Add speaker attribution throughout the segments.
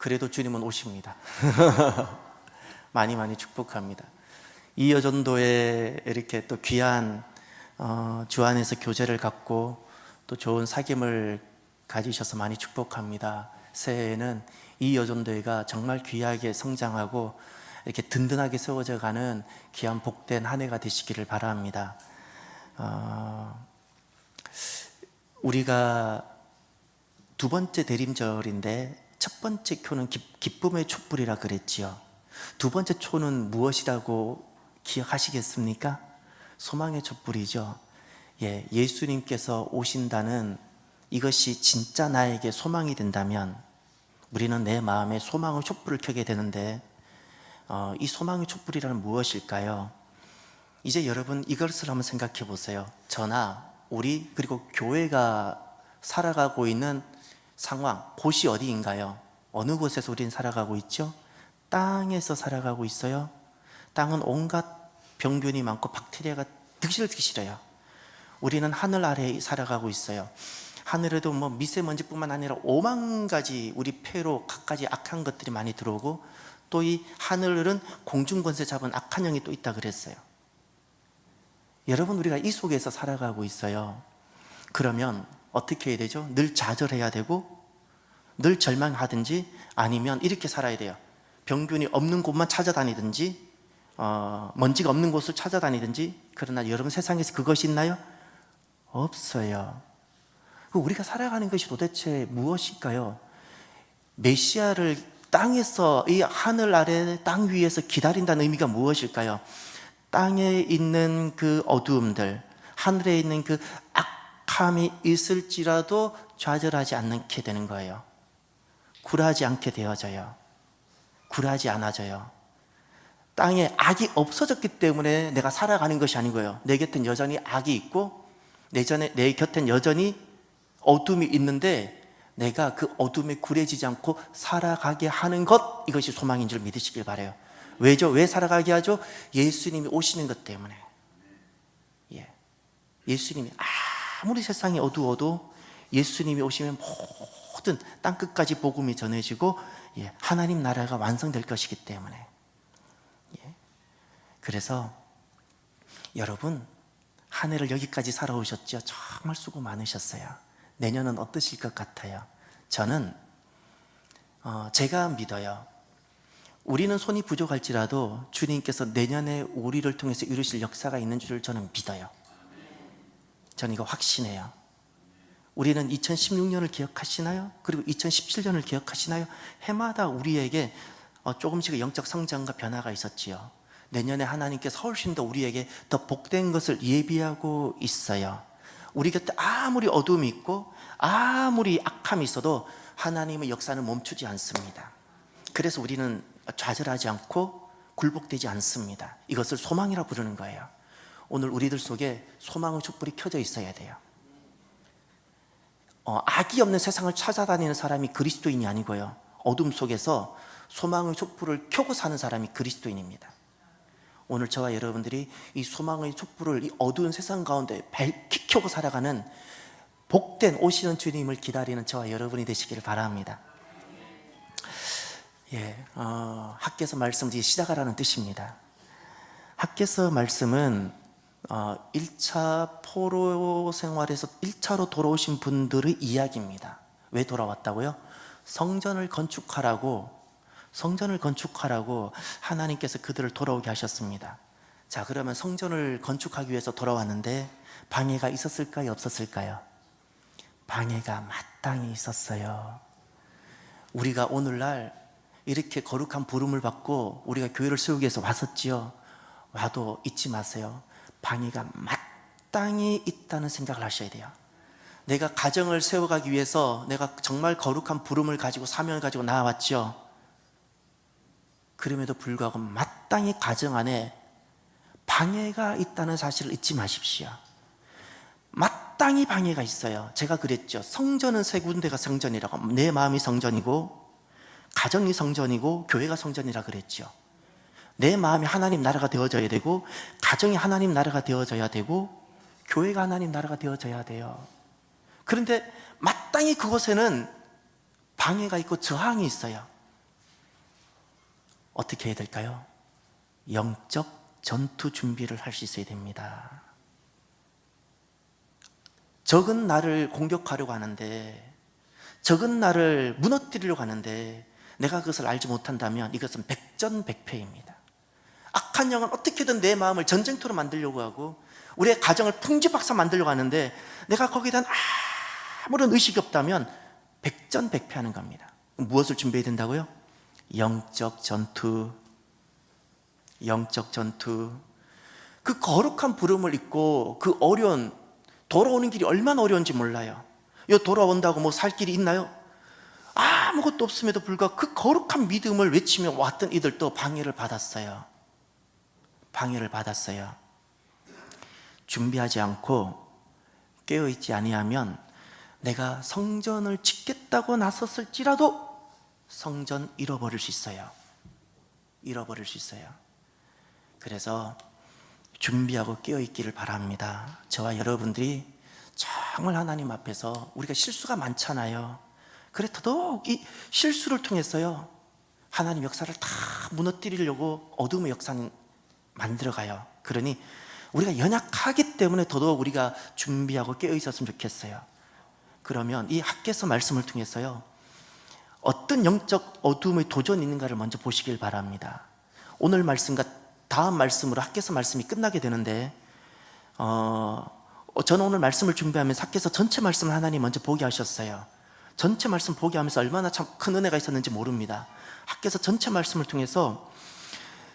Speaker 1: 그래도 주님은 오십니다. 많이 많이 축복합니다. 이 여전도에 이렇게 또 귀한 주 안에서 교제를 갖고 또 좋은 사귐을 가지셔서 많이 축복합니다. 새해에는 이 여전도회가 정말 귀하게 성장하고 이렇게 든든하게 세워져 가는 귀한 복된 한 해가 되시기를 바랍니다. 우리가 두 번째 대림절인데 첫 번째 쿄는 기쁨의 촛불이라 그랬지요. 두 번째 초는 무엇이라고 기억하시겠습니까? 소망의 촛불이죠. 예수님께서 오신다는 이것이 진짜 나에게 소망이 된다면 우리는 내 마음에 소망의 촛불을 켜게 되는데 이 소망의 촛불이란 무엇일까요? 이제 여러분 이것을 한번 생각해 보세요. 저나 우리 그리고 교회가 살아가고 있는 상황, 곳이 어디인가요? 어느 곳에서 우리는 살아가고 있죠? 땅에서 살아가고 있어요. 땅은 온갖 병균이 많고 박테리아가 드실드실해요. 우리는 하늘 아래에 살아가고 있어요. 하늘에도 뭐 미세먼지뿐만 아니라 5만 가지 우리 폐로 갖가지 악한 것들이 많이 들어오고 또 이 하늘은 공중권세 잡은 악한 영이 또 있다 그랬어요. 여러분 우리가 이 속에서 살아가고 있어요. 그러면 어떻게 해야 되죠? 늘 좌절해야 되고 늘 절망하든지 아니면 이렇게 살아야 돼요. 병균이 없는 곳만 찾아다니든지 먼지가 없는 곳을 찾아다니든지. 그러나 여러분 세상에서 그것이 있나요? 없어요. 우리가 살아가는 것이 도대체 무엇일까요? 메시아를 땅에서 이 하늘 아래 땅 위에서 기다린다는 의미가 무엇일까요? 땅에 있는 그 어두움들, 하늘에 있는 그 악함이 있을지라도 좌절하지 않게 되는 거예요. 굴하지 않게 되어져요. 굴하지 않아져요. 땅에 악이 없어졌기 때문에 내가 살아가는 것이 아니고요. 내 곁엔 여전히 악이 있고 내 곁엔 여전히 어둠이 있는데 내가 그 어둠에 굴해지지 않고 살아가게 하는 것, 이것이 소망인 줄 믿으시길 바라요. 왜죠? 왜 살아가게 하죠? 예수님이 오시는 것 때문에. 예수님이 아무리 세상이 어두워도 예수님이 오시면 모든 땅끝까지 복음이 전해지고 하나님 나라가 완성될 것이기 때문에. 그래서 여러분 한 해를 여기까지 살아오셨죠? 정말 수고 많으셨어요. 내년은 어떠실 것 같아요? 저는 제가 믿어요. 우리는 손이 부족할지라도 주님께서 내년에 우리를 통해서 이루실 역사가 있는 줄 저는 믿어요. 저는 이거 확신해요. 우리는 2016년을 기억하시나요? 그리고 2017년을 기억하시나요? 해마다 우리에게 조금씩의 영적 성장과 변화가 있었지요. 내년에 하나님께서 훨씬 더 우리에게 더 복된 것을 예비하고 있어요. 우리 곁에 아무리 어둠이 있고 아무리 악함이 있어도 하나님의 역사는 멈추지 않습니다. 그래서 우리는 좌절하지 않고 굴복되지 않습니다. 이것을 소망이라 부르는 거예요. 오늘 우리들 속에 소망의 촛불이 켜져 있어야 돼요. 악이 없는 세상을 찾아다니는 사람이 그리스도인이 아니고요, 어둠 속에서 소망의 촛불을 켜고 사는 사람이 그리스도인입니다. 오늘 저와 여러분들이 이 소망의 촛불을 이 어두운 세상 가운데 밝히 켜고 살아가는 복된 오시는 주님을 기다리는 저와 여러분이 되시기를 바랍니다. 학개서 말씀을 시작하라는 뜻입니다. 학개서 말씀은 1차 포로 생활에서 1차로 돌아오신 분들의 이야기입니다. 왜 돌아왔다고요? 성전을 건축하라고 하나님께서 그들을 돌아오게 하셨습니다. 자, 그러면 성전을 건축하기 위해서 돌아왔는데 방해가 있었을까요? 없었을까요? 방해가 마땅히 있었어요. 우리가 오늘날 이렇게 거룩한 부름을 받고 우리가 교회를 세우기 위해서 왔었지요. 와도 잊지 마세요. 방해가 마땅히 있다는 생각을 하셔야 돼요. 내가 가정을 세워가기 위해서 내가 정말 거룩한 부름을 가지고 사명을 가지고 나와왔죠. 그럼에도 불구하고 마땅히 가정 안에 방해가 있다는 사실을 잊지 마십시오. 마땅히 방해가 있어요. 제가 그랬죠. 성전은 세 군데가 성전이라고. 내 마음이 성전이고 가정이 성전이고 교회가 성전이라 그랬죠. 내 마음이 하나님 나라가 되어져야 되고 가정이 하나님 나라가 되어져야 되고 교회가 하나님 나라가 되어져야 돼요. 그런데 마땅히 그곳에는 방해가 있고 저항이 있어요. 어떻게 해야 될까요? 영적 전투 준비를 할 수 있어야 됩니다. 적은 나를 공격하려고 하는데, 적은 나를 무너뜨리려고 하는데 내가 그것을 알지 못한다면 이것은 백전백패입니다. 악한 영은 어떻게든 내 마음을 전쟁터로 만들려고 하고 우리의 가정을 풍지박산 만들려고 하는데 내가 거기에 대한 아무런 의식이 없다면 백전백패하는 겁니다. 무엇을 준비해야 된다고요? 영적 전투. 영적 전투. 그 거룩한 부름을 입고 그 어려운, 돌아오는 길이 얼마나 어려운지 몰라요. 요 돌아온다고 뭐 살 길이 있나요? 아무것도 없음에도 불구하고 그 거룩한 믿음을 외치며 왔던 이들도 방해를 받았어요. 방해를 받았어요. 준비하지 않고 깨어있지 아니하면 내가 성전을 짓겠다고 나섰을지라도 성전 잃어버릴 수 있어요. 잃어버릴 수 있어요. 그래서 준비하고 깨어있기를 바랍니다. 저와 여러분들이 정말 하나님 앞에서 우리가 실수가 많잖아요. 그래 더더욱 이 실수를 통해서요 하나님 역사를 다 무너뜨리려고 어둠의 역사는 만들어가요. 그러니 우리가 연약하기 때문에 더더욱 우리가 준비하고 깨어있었으면 좋겠어요. 그러면 이 학개서 말씀을 통해서요 어떤 영적 어둠의 도전이 있는가를 먼저 보시길 바랍니다. 오늘 말씀과 다음 말씀으로 학개서 말씀이 끝나게 되는데 저는 오늘 말씀을 준비하면서 학개서 전체 말씀을 하나님 먼저 보게 하셨어요. 전체 말씀 보게 하면서 얼마나 참 큰 은혜가 있었는지 모릅니다. 학개서 전체 말씀을 통해서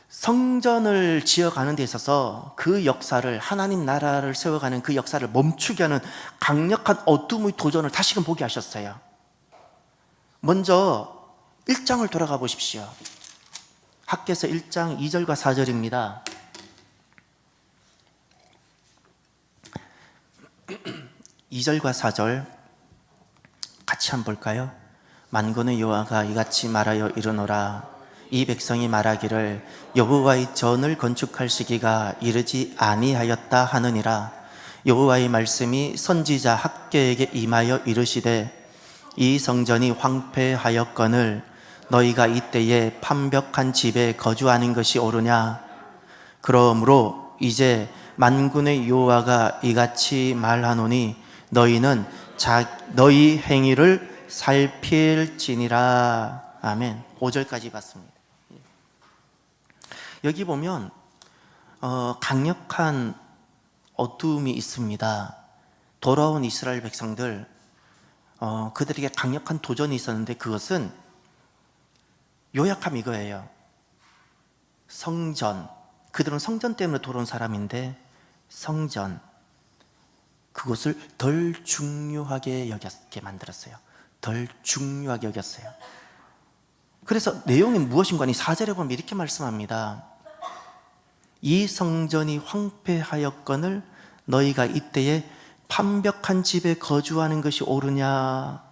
Speaker 1: 성전을 지어가는 데 있어서 그 역사를, 하나님 나라를 세워가는 그 역사를 멈추게 하는 강력한 어둠의 도전을 다시금 보게 하셨어요. 먼저 1장을 돌아가 보십시오. 학개서 1장 2절과 4절입니다. 2절과 4절 같이 한번 볼까요? 만군의 여호와가 이같이 말하여 이르노라. 이 백성이 말하기를 여호와의 전을 건축할 시기가 이르지 아니하였다 하느니라. 여호와의 말씀이 선지자 학개에게 임하여 이르시되 이 성전이 황폐하였거늘 너희가 이때에 판벽한 집에 거주하는 것이 옳으냐. 그러므로 이제 만군의 여호와가 이같이 말하노니 너희는 너희 행위를 살필지니라. 아멘. 5절까지 봤습니다. 여기 보면 강력한 어둠이 있습니다. 돌아온 이스라엘 백성들, 그들에게 강력한 도전이 있었는데 그것은 요약하면 이거예요. 성전, 그들은 성전 때문에 돌아온 사람인데 성전, 그것을 덜 중요하게 여겼게 만들었어요. 덜 중요하게 여겼어요. 그래서 내용이 무엇인가 하니 4절에 보면 이렇게 말씀합니다. 이 성전이 황폐하였거늘 너희가 이때에 판벽한 집에 거주하는 것이 옳으냐.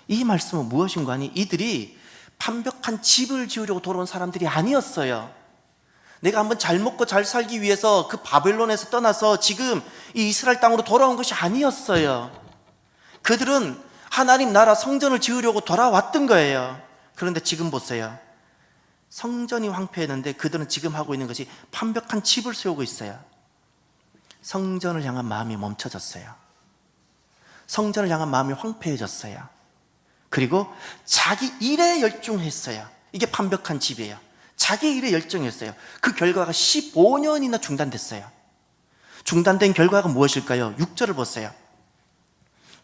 Speaker 1: 이 말씀은 무엇인가 하니 이들이 판벽한 집을 지으려고 돌아온 사람들이 아니었어요. 내가 한번 잘 먹고 잘 살기 위해서 그 바벨론에서 떠나서 지금 이 이스라엘 땅으로 돌아온 것이 아니었어요. 그들은 하나님 나라 성전을 지으려고 돌아왔던 거예요. 그런데 지금 보세요. 성전이 황폐했는데 그들은 지금 하고 있는 것이 판벽한 집을 세우고 있어요. 성전을 향한 마음이 멈춰졌어요. 성전을 향한 마음이 황폐해졌어요. 그리고 자기 일에 열중했어요. 이게 판벽한 집이에요. 자기 일에 열중했어요. 그 결과가 15년이나 중단됐어요. 중단된 결과가 무엇일까요? 6절을 보세요.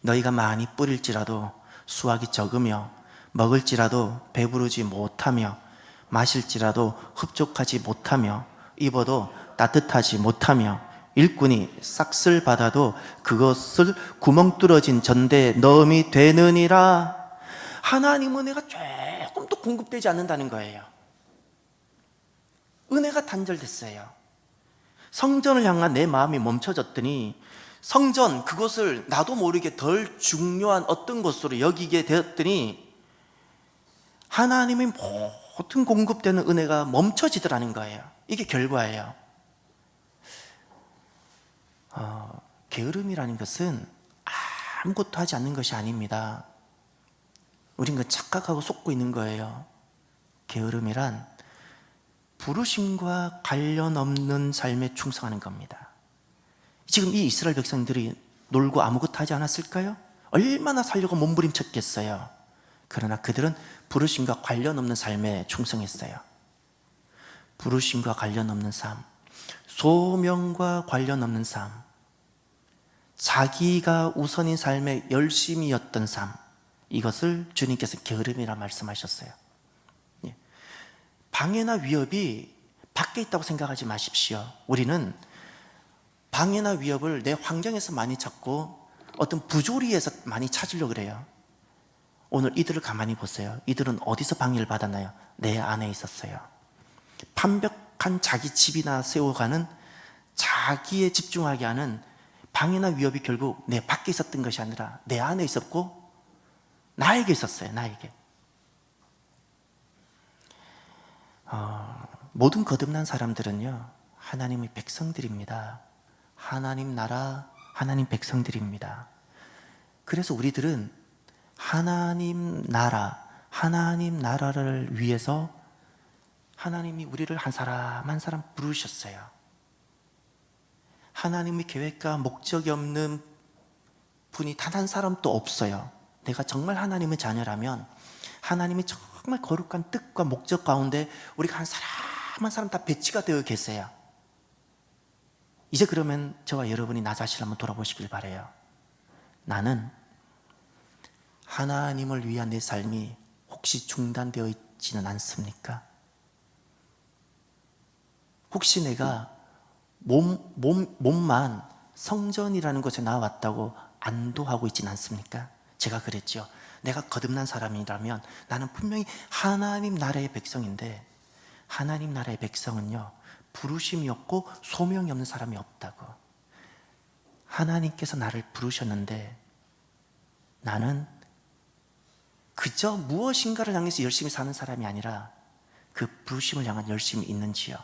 Speaker 1: 너희가 많이 뿌릴지라도 수확이 적으며 먹을지라도 배부르지 못하며 마실지라도 흡족하지 못하며 입어도 따뜻하지 못하며 일꾼이 싹쓸 받아도 그것을 구멍 뚫어진 전대에 넣음이 되느니라. 하나님 은혜가 조금도 공급되지 않는다는 거예요. 은혜가 단절됐어요. 성전을 향한 내 마음이 멈춰졌더니 성전, 그것을 나도 모르게 덜 중요한 어떤 것으로 여기게 되었더니 하나님의 모든 공급되는 은혜가 멈춰지더라는 거예요. 이게 결과예요. 게으름이라는 것은 아무것도 하지 않는 것이 아닙니다. 우린 그 착각하고 속고 있는 거예요. 게으름이란 부르심과 관련 없는 삶에 충성하는 겁니다. 지금 이 이스라엘 백성들이 놀고 아무것도 하지 않았을까요? 얼마나 살려고 몸부림쳤겠어요. 그러나 그들은 부르심과 관련 없는 삶에 충성했어요. 부르심과 관련 없는 삶, 소명과 관련 없는 삶, 자기가 우선인 삶의 열심이었던 삶, 이것을 주님께서 게으름이라 말씀하셨어요. 방해나 위협이 밖에 있다고 생각하지 마십시오. 우리는 방해나 위협을 내 환경에서 많이 찾고 어떤 부조리에서 많이 찾으려고 그래요. 오늘 이들을 가만히 보세요. 이들은 어디서 방해를 받았나요? 내 안에 있었어요. 완벽한 자기 집이나 세워가는, 자기에 집중하게 하는 방해나 위협이 결국 내 밖에 있었던 것이 아니라 내 안에 있었고 나에게 있었어요. 나에게. 모든 거듭난 사람들은요, 하나님의 백성들입니다. 하나님 나라, 하나님 백성들입니다. 그래서 우리들은 하나님 나라를 위해서 하나님이 우리를 한 사람 한 사람 부르셨어요. 하나님의 계획과 목적이 없는 분이 단 한 사람도 없어요. 내가 정말 하나님의 자녀라면 하나님이 정말 거룩한 뜻과 목적 가운데 우리가 한 사람 한 사람 다 배치가 되어 계세요. 이제 그러면 저와 여러분이 나 자신을 한번 돌아보시길 바라요. 나는 하나님을 위한 내 삶이 혹시 중단되어 있지는 않습니까? 혹시 내가 몸만 성전이라는 곳에 나왔다고 안도하고 있지는 않습니까? 제가 그랬죠. 내가 거듭난 사람이라면 나는 분명히 하나님 나라의 백성인데, 하나님 나라의 백성은요, 부르심이 없고 소명이 없는 사람이 없다고. 하나님께서 나를 부르셨는데 나는 그저 무엇인가를 향해서 열심히 사는 사람이 아니라 그 부르심을 향한 열심이 있는지요?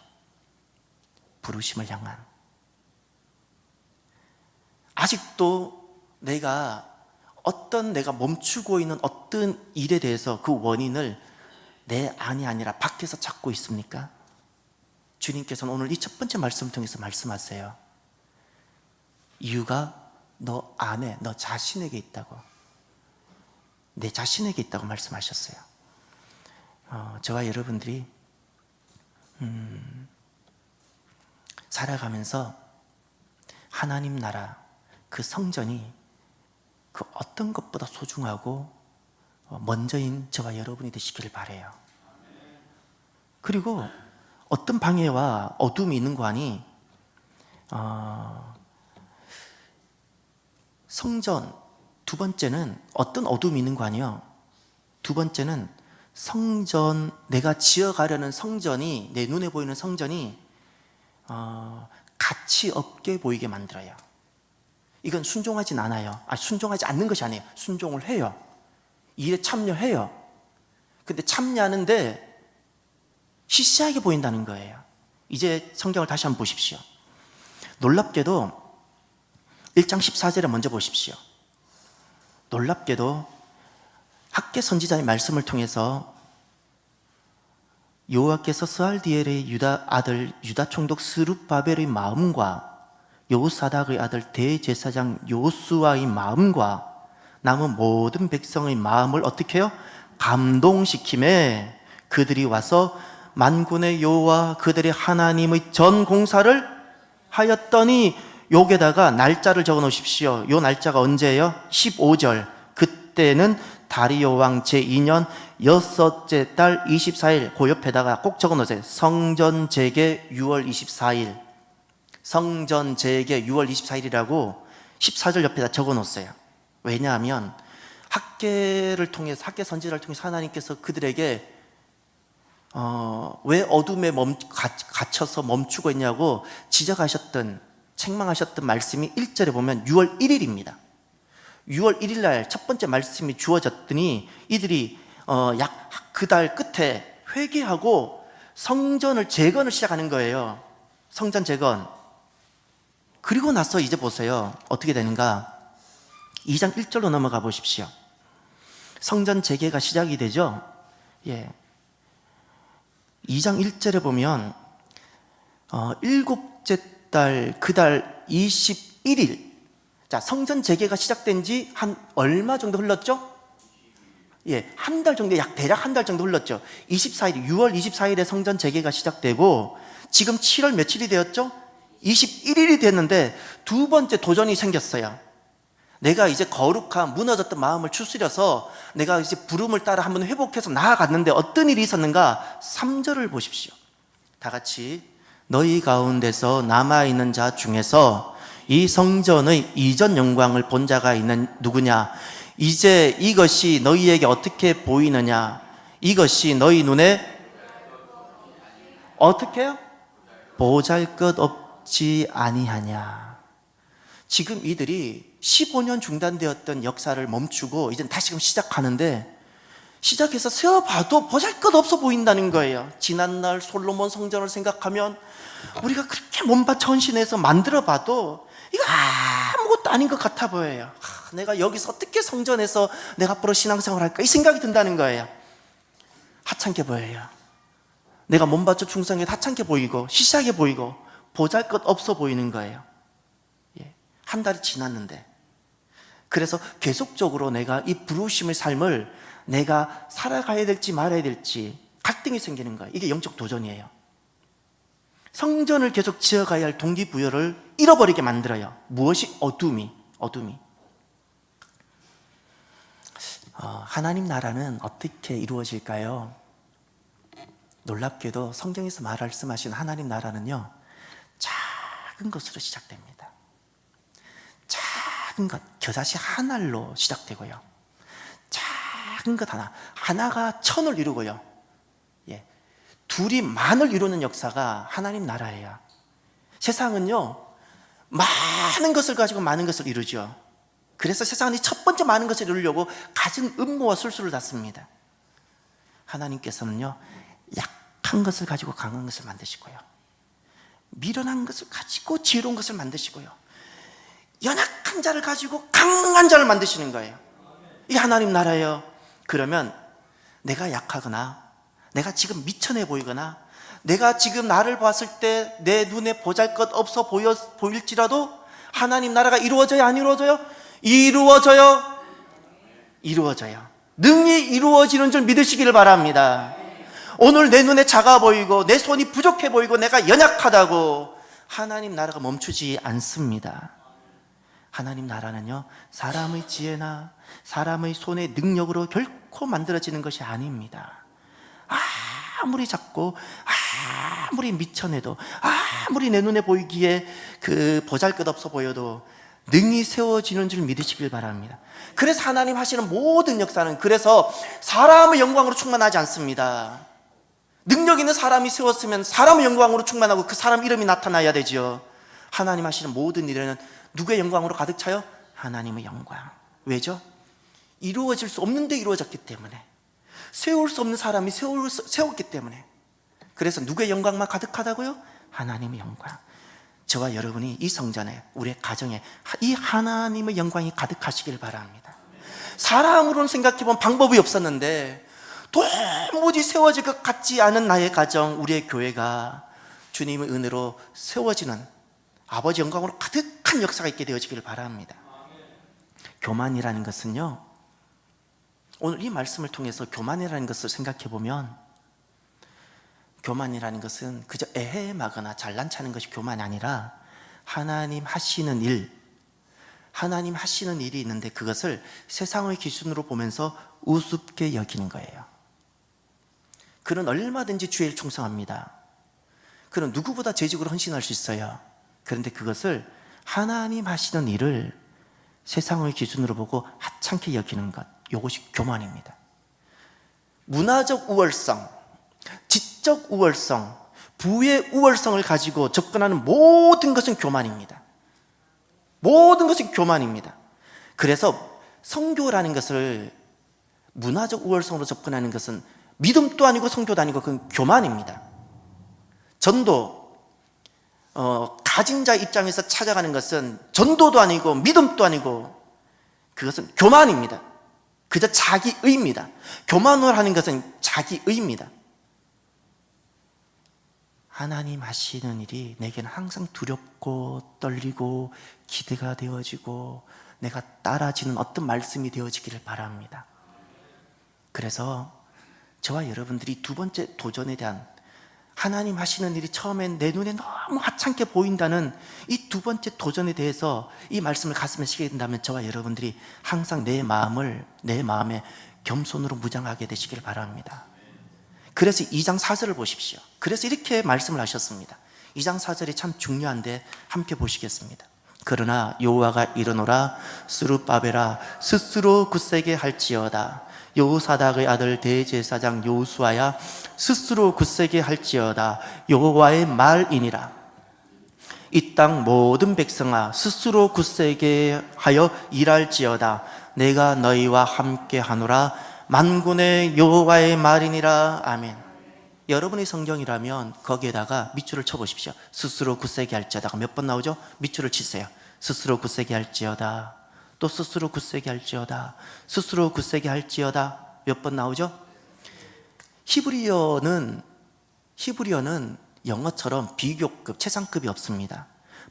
Speaker 1: 부르심을 향한. 아직도 내가 멈추고 있는 어떤 일에 대해서 그 원인을 내 안이 아니라 밖에서 찾고 있습니까? 주님께서는 오늘 이 첫 번째 말씀을 통해서 말씀하세요. 이유가 너 안에, 너 자신에게 있다고. 내 자신에게 있다고 말씀하셨어요. 저와 여러분들이 살아가면서 하나님 나라, 그 성전이 그 어떤 것보다 소중하고 먼저인 저와 여러분이 되시기를 바라요. 그리고 어떤 방해와 어둠이 있는 거 아니, 성전, 두 번째는 어떤 어둠이 있는 거 아니요? 두 번째는 성전, 내가 지어가려는 성전이, 내 눈에 보이는 성전이 가치 없게 보이게 만들어요. 이건 순종하진 않아요. 순종하지 않는 것이 아니에요. 순종을 해요. 일에 참여해요. 근데 참여하는데 시시하게 보인다는 거예요. 이제 성경을 다시 한번 보십시오. 놀랍게도 1장 14절에 먼저 보십시오. 놀랍게도 학개 선지자의 말씀을 통해서 여호와께서 스알디엘의 유다 아들 유다 총독 스룹바벨의 마음과 여호사닥의 아들 대제사장 요수아의 마음과 남은 모든 백성의 마음을 어떻게 해요? 감동시킴에 그들이 와서 만군의 여호와 그들의 하나님의 전 공사를 하였더니, 여기에다가 날짜를 적어 놓으십시오. 요 날짜가 언제예요? 15절. 그때는 다리오 왕 제2년 여섯째 달 24일. 그 옆에다가 꼭 적어 놓으세요. 성전 재개 6월 24일. 성전 재개 6월 24일이라고 14절 옆에다 적어 놓으세요. 왜냐하면 학개를 통해서, 학개 선지자를 통해서 하나님께서 그들에게 왜 어둠에 갇혀서 멈추고 있냐고 지적하셨던, 책망하셨던 말씀이 1절에 보면 6월 1일입니다. 6월 1일 날 첫 번째 말씀이 주어졌더니 이들이 약 그 달 끝에 회개하고 성전을 재건을 시작하는 거예요. 성전 재건. 그리고 나서 이제 보세요. 어떻게 되는가? 2장 1절로 넘어가 보십시오. 성전 재개가 시작이 되죠. 예. 2장 1절에 보면 일곱째 달 그 달 21일, 자, 성전 재개가 시작된 지 한 얼마 정도 흘렀죠? 예, 한 달 정도, 대략 한 달 정도 흘렀죠. 24일, 6월 24일에 성전 재개가 시작되고 지금 7월 며칠이 되었죠? 21일이 됐는데 두 번째 도전이 생겼어요. 내가 이제 거룩한 무너졌던 마음을 추스려서 내가 이제 부름을 따라 한번 회복해서 나아갔는데 어떤 일이 있었는가? 3절을 보십시오. 다 같이, 너희 가운데서 남아있는 자 중에서 이 성전의 이전 영광을 본 자가 있는 누구냐? 이제 이것이 너희에게 어떻게 보이느냐? 이것이 너희 눈에 어떻게 해요? 보잘것없지 아니하냐? 지금 이들이 15년 중단되었던 역사를 멈추고 이제 다시금 시작하는데, 시작해서 세어봐도 보잘것없어 보인다는 거예요. 지난날 솔로몬 성전을 생각하면 우리가 그렇게 몸바쳐 헌신해서 만들어봐도 이거 아무것도 아닌 것 같아 보여요. 내가 여기서 어떻게 성전에서 내가 앞으로 신앙생활을 할까, 이 생각이 든다는 거예요. 하찮게 보여요. 내가 몸바쳐 충성해 하찮게 보이고 시시하게 보이고 보잘것없어 보이는 거예요. 한 달이 지났는데, 그래서 계속적으로 내가 이 부르심의 삶을 내가 살아가야 될지 말아야 될지 갈등이 생기는 거예요. 이게 영적 도전이에요. 성전을 계속 지어가야 할 동기부여를 잃어버리게 만들어요. 무엇이? 어둠이. 하나님 나라는 어떻게 이루어질까요? 놀랍게도 성경에서 말씀하신 하나님 나라는요, 작은 것으로 시작됩니다. 작은 것, 겨자씨 한 알로 시작되고요, 작은 것 하나가 천을 이루고요, 둘이 만을 이루는 역사가 하나님 나라예요. 세상은요, 많은 것을 가지고 많은 것을 이루죠. 그래서 세상은 이 첫 번째 많은 것을 이루려고 갖은 음모와 술수를 다 씁니다. 하나님께서는요, 약한 것을 가지고 강한 것을 만드시고요, 미련한 것을 가지고 지혜로운 것을 만드시고요, 연약한 자를 가지고 강한 자를 만드시는 거예요. 이게 하나님 나라예요. 그러면 내가 약하거나 내가 지금 미천해 보이거나 내가 지금 나를 봤을 때 내 눈에 보잘것없어 보일지라도 하나님 나라가 이루어져요, 안 이루어져요? 이루어져요. 능히 이루어지는 줄 믿으시기를 바랍니다. 오늘 내 눈에 작아 보이고 내 손이 부족해 보이고 내가 연약하다고 하나님 나라가 멈추지 않습니다. 하나님 나라는요, 사람의 지혜나 사람의 손의 능력으로 결코 만들어지는 것이 아닙니다. 아무리 작고 아무리 미천해도 아무리 내 눈에 보이기에 그 보잘것없어 보여도 능히 세워지는 줄 믿으시길 바랍니다. 그래서 하나님 하시는 모든 역사는 그래서 사람의 영광으로 충만하지 않습니다. 능력 있는 사람이 세웠으면 사람의 영광으로 충만하고 그 사람 이름이 나타나야 되죠. 하나님 하시는 모든 일에는 누구의 영광으로 가득 차요? 하나님의 영광. 왜죠? 이루어질 수 없는데 이루어졌기 때문에, 세울 수 없는 사람이 세웠기 때문에. 그래서 누구의 영광만 가득하다고요? 하나님의 영광. 저와 여러분이 이 성전에, 우리의 가정에 이 하나님의 영광이 가득하시길 바랍니다. 사람으로는 생각해본 방법이 없었는데 도무지 세워질 것 같지 않은 나의 가정, 우리의 교회가 주님의 은혜로 세워지는 아버지 영광으로 가득한 역사가 있게 되어지기를 바랍니다. 교만이라는 것은요, 오늘 이 말씀을 통해서 교만이라는 것을 생각해 보면, 교만이라는 것은 그저 애해하거나 잘난 체하는 것이 교만이 아니라 하나님 하시는 일이 있는데 그것을 세상의 기준으로 보면서 우습게 여기는 거예요. 그는 얼마든지 주의 일 충성합니다. 그는 누구보다 재직으로 헌신할 수 있어요. 그런데 그것을 하나님 하시는 일을 세상의 기준으로 보고 하찮게 여기는 것, 이것이 교만입니다. 문화적 우월성, 지적 우월성, 부의 우월성을 가지고 접근하는 모든 것은 교만입니다. 모든 것이 교만입니다. 그래서 성교라는 것을 문화적 우월성으로 접근하는 것은 믿음도 아니고 성교도 아니고 그건 교만입니다. 전도, 가진 자 입장에서 찾아가는 것은 전도도 아니고 믿음도 아니고 그것은 교만입니다. 그저 자기의입니다. 교만을 하는 것은 자기의입니다. 하나님 하시는 일이 내게는 항상 두렵고 떨리고 기대가 되어지고 내가 따라지는 어떤 말씀이 되어지기를 바랍니다. 그래서 저와 여러분들이 두 번째 도전에 대한, 하나님 하시는 일이 처음엔 내 눈에 너무 하찮게 보인다는 이 두 번째 도전에 대해서 이 말씀을 가슴에 새기게 된다면 저와 여러분들이 항상 내 마음에 겸손으로 무장하게 되시길 바랍니다. 그래서 2장 4절을 보십시오. 그래서 이렇게 말씀을 하셨습니다. 2장 4절이 참 중요한데 함께 보시겠습니다. 그러나 여호와가 이르노라, 스룹바벨아 스스로 굳세게 할지어다. 여호사닥의 아들 대제사장 여호수아야 스스로 굳세게 할지어다. 여호와의 말이니라. 이 땅 모든 백성아 스스로 굳세게 하여 일할지어다. 내가 너희와 함께 하노라. 만군의 여호와의 말이니라. 아멘. 여러분의 성경이라면 거기에다가 밑줄을 쳐보십시오. 스스로 굳세게 할지어다가 몇 번 나오죠? 밑줄을 치세요. 스스로 굳세게 할지어다. 또 스스로 굳세게 할지어다. 스스로 굳세게 할지어다. 몇 번 나오죠? 히브리어는 영어처럼 비교급, 최상급이 없습니다.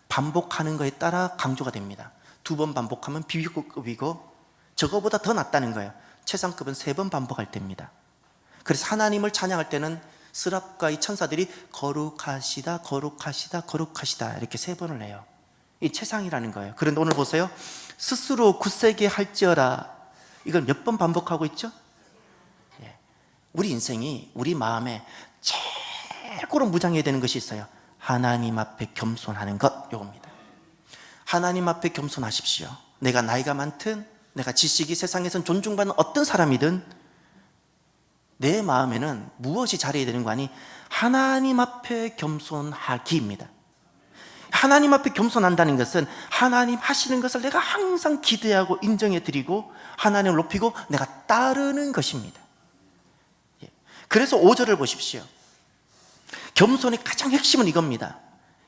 Speaker 1: 반복하는 것에 따라 강조가 됩니다. 2번 반복하면 비교급이고 저거보다 더 낫다는 거예요. 최상급은 3번 반복할 때입니다. 그래서 하나님을 찬양할 때는 스랍과 이 천사들이 거룩하시다, 거룩하시다, 거룩하시다 이렇게 3번을 해요. 이 최상이라는 거예요. 그런데 오늘 보세요. 스스로 굳세게 할지어다. 이걸 몇 번 반복하고 있죠? 우리 인생이 우리 마음에 최고로 무장해야 되는 것이 있어요. 하나님 앞에 겸손하는 것, 요겁니다. 하나님 앞에 겸손하십시오. 내가 나이가 많든 내가 지식이 세상에선 존중받는 어떤 사람이든 내 마음에는 무엇이 자리해야 되는 거 아니? 하나님 앞에 겸손하기입니다. 하나님 앞에 겸손한다는 것은 하나님 하시는 것을 내가 항상 기대하고 인정해 드리고 하나님을 높이고 내가 따르는 것입니다. 그래서 5절을 보십시오. 겸손의 가장 핵심은 이겁니다.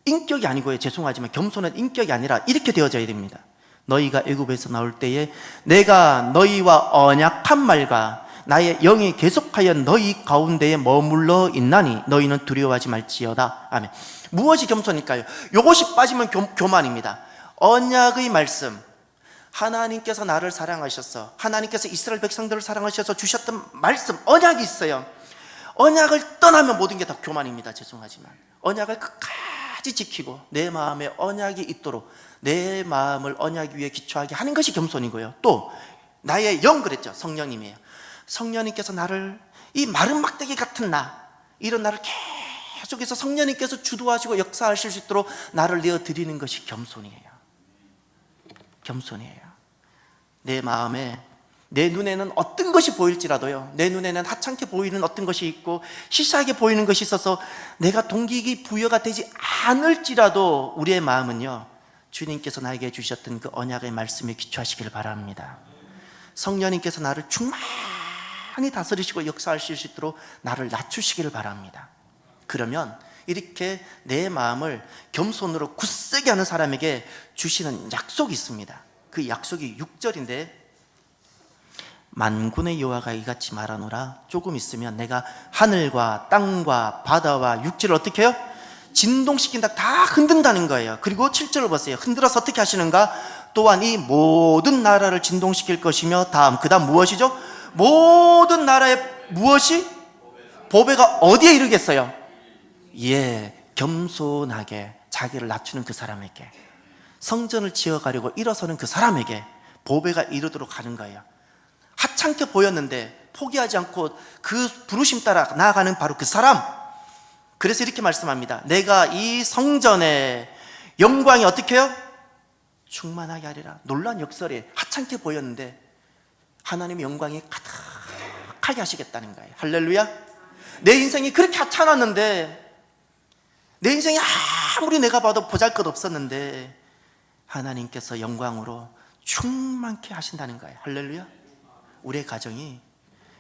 Speaker 1: 인격이 아니고요, 죄송하지만 겸손은 인격이 아니라 이렇게 되어져야 됩니다. 너희가 애굽에서 나올 때에 내가 너희와 언약한 말과 나의 영이 계속하여 너희 가운데에 머물러 있나니 너희는 두려워하지 말지어다. 아멘. 무엇이 겸손일까요? 이것이 빠지면 교만입니다. 언약의 말씀, 하나님께서 나를 사랑하셔서, 하나님께서 이스라엘 백성들을 사랑하셔서 주셨던 말씀, 언약이 있어요. 언약을 떠나면 모든 게 다 교만입니다. 죄송하지만 언약을 끝까지 지키고 내 마음에 언약이 있도록 내 마음을 언약 위에 기초하게 하는 것이 겸손이고요. 또 나의 영, 그랬죠. 성령님이에요. 성령님께서 나를, 이 마른 막대기 같은 이런 나를 계속해서 성령님께서 주도하시고 역사하실 수 있도록 나를 내어드리는 것이 겸손이에요. 겸손이에요. 내 마음에, 내 눈에는 어떤 것이 보일지라도요, 내 눈에는 하찮게 보이는 어떤 것이 있고 시시하게 보이는 것이 있어서 내가 동기가 부여가 되지 않을지라도 우리의 마음은요, 주님께서 나에게 주셨던 그 언약의 말씀에 기초하시기를 바랍니다. 성령님께서 나를 충만히 다스리시고 역사하실 수 있도록 나를 낮추시기를 바랍니다. 그러면 이렇게 내 마음을 겸손으로 굳세게 하는 사람에게 주시는 약속이 있습니다. 그 약속이 6절인데, 만군의 여호와가 이같이 말하노라. 조금 있으면 내가 하늘과 땅과 바다와 육지를 어떻게 해요? 진동시킨다. 다 흔든다는 거예요. 그리고 7절을 보세요. 흔들어서 어떻게 하시는가? 또한 이 모든 나라를 진동시킬 것이며, 그 다음 무엇이죠? 모든 나라의 무엇이? 보배가 어디에 이르겠어요? 겸손하게 자기를 낮추는 그 사람에게, 성전을 지어가려고 일어서는 그 사람에게 보배가 이르도록 하는 거예요. 하찮게 보였는데 포기하지 않고 그 부르심 따라 나아가는 바로 그 사람. 그래서 이렇게 말씀합니다. 내가 이 성전의 영광이 어떻게 해요? 충만하게 하리라. 놀라운 역설이, 하찮게 보였는데 하나님의 영광이 가득하게 하시겠다는 거예요. 할렐루야. 내 인생이 그렇게 하찮았는데, 내 인생이 아무리 내가 봐도 보잘것 없었는데 하나님께서 영광으로 충만케 하신다는 거예요. 할렐루야. 우리의 가정이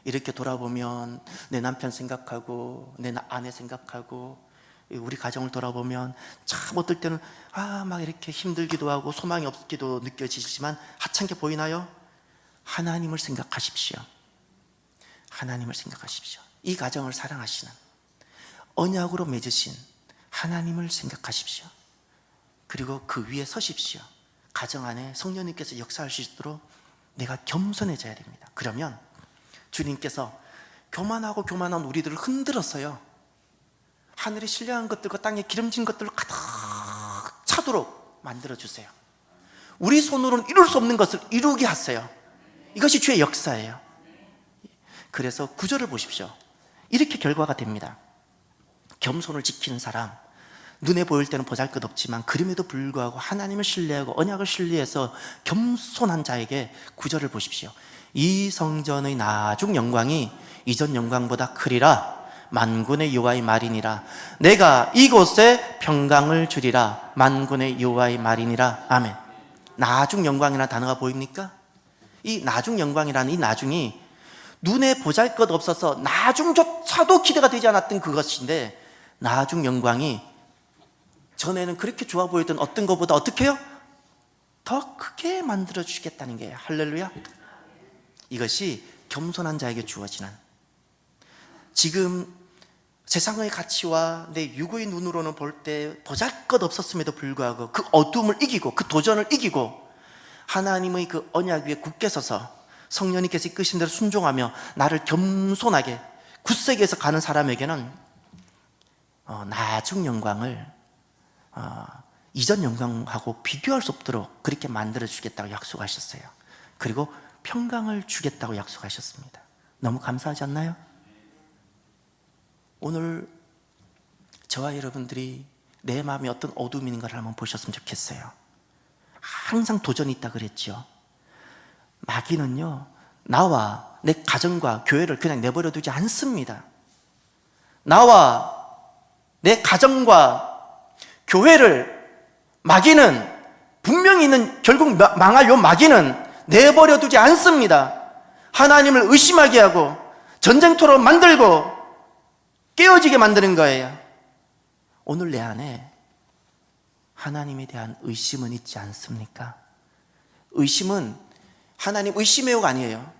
Speaker 1: 이렇게 돌아보면 내 남편 생각하고 내 아내 생각하고 우리 가정을 돌아보면 참 어떨 때는 막 이렇게 힘들기도 하고 소망이 없기도 느껴지지만 하찮게 보이나요? 하나님을 생각하십시오. 하나님을 생각하십시오. 이 가정을 사랑하시는, 언약으로 맺으신 하나님을 생각하십시오. 그리고 그 위에 서십시오. 가정 안에 성령님께서 역사할 수 있도록 내가 겸손해져야 됩니다. 그러면 주님께서 교만한 우리들을 흔들었어요. 하늘에 신령한 것들과 땅에 기름진 것들을 가득 차도록 만들어주세요. 우리 손으로는 이룰 수 없는 것을 이루게 하세요. 이것이 주의 역사예요. 그래서 구절을 보십시오. 이렇게 결과가 됩니다. 겸손을 지키는 사람, 눈에 보일 때는 보잘것없지만 그럼에도 불구하고 하나님을 신뢰하고 언약을 신뢰해서 겸손한 자에게 구절을 보십시오. 이 성전의 나중 영광이 이전 영광보다 크리라. 만군의 여호와의 말이니라. 내가 이곳에 평강을 주리라. 만군의 여호와의 말이니라. 아멘. 나중 영광이라는 단어가 보입니까? 이 나중 영광이라는 이 나중이 눈에 보잘것없어서 나중조차도 기대가 되지 않았던 그것인데, 나중 영광이 전에는 그렇게 좋아 보였던 어떤 것보다 어떻게 해요? 더 크게 만들어 주시겠다는 거예요. 할렐루야. 이것이 겸손한 자에게 주어지는, 지금 세상의 가치와 내 육의 눈으로는 볼 때 보잘것없었음에도 불구하고 그 어둠을 이기고 그 도전을 이기고 하나님의 그 언약 위에 굳게 서서 성령님께서 이끄신 대로 순종하며 나를 겸손하게 굳세게 해서 가는 사람에게는 나중 영광을 이전 영광하고 비교할 수 없도록 그렇게 만들어 주겠다고 약속하셨어요. 그리고 평강을 주겠다고 약속하셨습니다. 너무 감사하지 않나요? 오늘 저와 여러분들이 내 마음에 어떤 어둠이 있는 걸 한번 보셨으면 좋겠어요. 항상 도전이 있다 그랬죠. 마귀는요, 나와 내 가정과 교회를 그냥 내버려 두지 않습니다. 나와 내 가정과 교회를 마귀는, 분명히 있는 결국 망할 요 마귀는 내버려 두지 않습니다. 하나님을 의심하게 하고 전쟁터로 만들고 깨어지게 만드는 거예요. 오늘 내 안에 하나님에 대한 의심은 있지 않습니까? 의심은 하나님 의심해요가 아니에요.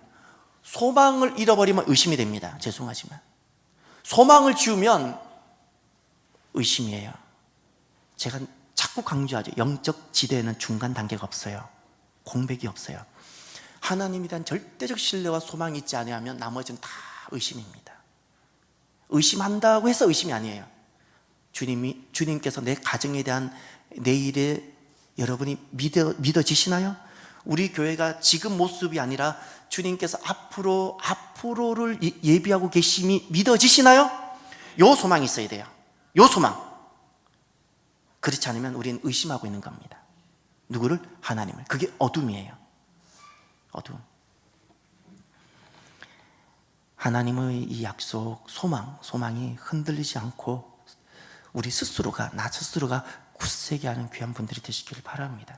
Speaker 1: 소망을 잃어버리면 의심이 됩니다. 죄송하지만 소망을 지우면 의심이에요. 제가 자꾸 강조하죠. 영적 지대에는 중간 단계가 없어요. 공백이 없어요. 하나님에 대한 절대적 신뢰와 소망이 있지 않으면 나머지는 다 의심입니다. 의심한다고 해서 의심이 아니에요. 주님께서 내 가정에 대한 내일에 여러분이 믿어지시나요? 우리 교회가 지금 모습이 아니라 주님께서 앞으로를 예비하고 계심이 믿어지시나요? 요 소망이 있어야 돼요. 요 소망. 그렇지 않으면 우리는 의심하고 있는 겁니다. 누구를? 하나님을. 그게 어둠이에요. 어둠. 하나님의 이 약속, 소망이 흔들리지 않고 우리 스스로가, 나 스스로가 굳세게 하는 귀한 분들이 되시기를 바랍니다.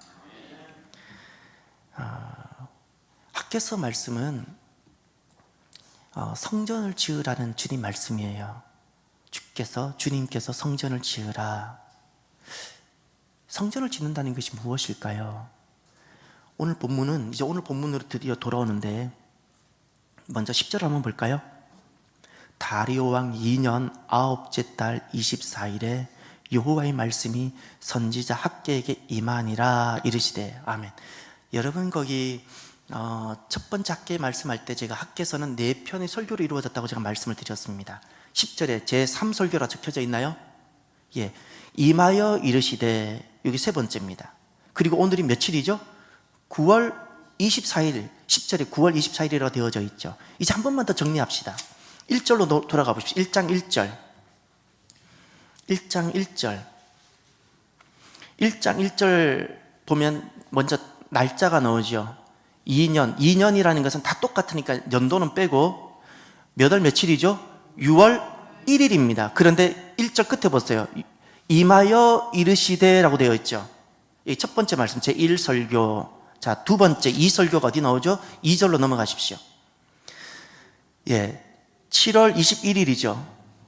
Speaker 1: 학개서 말씀은 성전을 지으라는 주님 말씀이에요. 주님께서 성전을 지으라. 성전을 짓는다는 것이 무엇일까요? 오늘 본문으로 드디어 돌아오는데, 먼저 10절 한번 볼까요? 다리오 왕 2년 9째 달 24일에 여호와의 말씀이 선지자 학개에게 임하니라 이르시되. 아멘. 여러분, 거기 첫 번째 학개 말씀할 때 제가 학개서는 4편의 설교로 이루어졌다고 제가 말씀을 드렸습니다. 10절에 제3설교라 적혀져 있나요? 예, 임하여 이르시되, 여기 세 번째입니다. 그리고 오늘이 며칠이죠? 9월 24일, 10절에 9월 24일이라고 되어져 있죠. 이제 한 번만 더 정리합시다. 1절로 돌아가 보십시오. 1장 1절. 1장 1절. 1장 1절 보면 먼저 날짜가 나오죠. 2년이라는 것은 다 똑같으니까 연도는 빼고 몇 월 며칠이죠? 6월 1일입니다. 그런데 1절 끝에 보세요. 임하여 이르시되라고 되어 있죠. 이 첫 번째 말씀, 제1설교. 자, 두 번째 2설교가 어디 나오죠? 2절로 넘어가십시오. 예, 7월 21일이죠.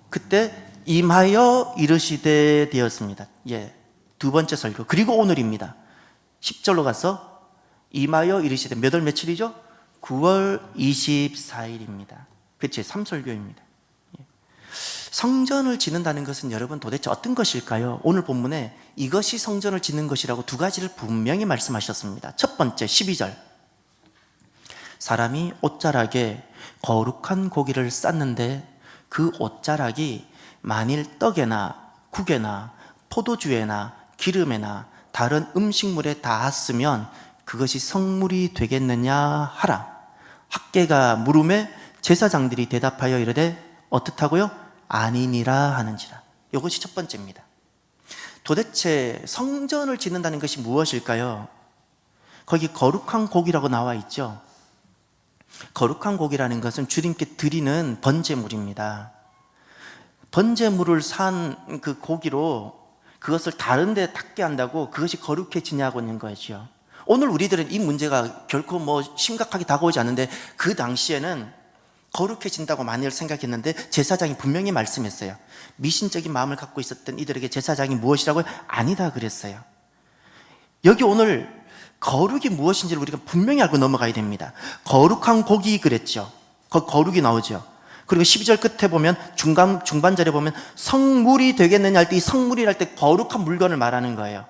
Speaker 1: 그때 임하여 이르시되 되었습니다. 예, 두 번째 설교. 그리고 오늘입니다. 10절로 가서 임하여 이르시되, 몇 월 며칠이죠? 9월 24일입니다. 그치, 3설교입니다. 성전을 짓는다는 것은 여러분 도대체 어떤 것일까요? 오늘 본문에 이것이 성전을 짓는 것이라고 두 가지를 분명히 말씀하셨습니다. 첫 번째 12절, 사람이 옷자락에 거룩한 고기를 쌌는데 그 옷자락이 만일 떡에나 국에나 포도주에나 기름에나 다른 음식물에 닿았으면 그것이 성물이 되겠느냐 하라. 학개가 물음에 제사장들이 대답하여 이르되 어떻다고요? 아니니라 하는지라. 이것이 첫 번째입니다. 도대체 성전을 짓는다는 것이 무엇일까요? 거기 거룩한 고기라고 나와 있죠. 거룩한 고기라는 것은 주님께 드리는 번제물입니다. 번제물을 산 그 고기로 그것을 다른 데 닿게 한다고 그것이 거룩해지냐고 있는 거죠. 오늘 우리들은 이 문제가 결코 심각하게 다가오지 않는데 그 당시에는 거룩해진다고 많이 생각했는데 제사장이 분명히 말씀했어요. 미신적인 마음을 갖고 있었던 이들에게 제사장이 무엇이라고요? 아니다 그랬어요. 여기 오늘 거룩이 무엇인지를 우리가 분명히 알고 넘어가야 됩니다. 거룩한 고기 그랬죠. 거룩이 나오죠. 그리고 12절 끝에 보면 중반절에 보면 성물이 되겠느냐 할 때 이 성물이랄 때 거룩한 물건을 말하는 거예요.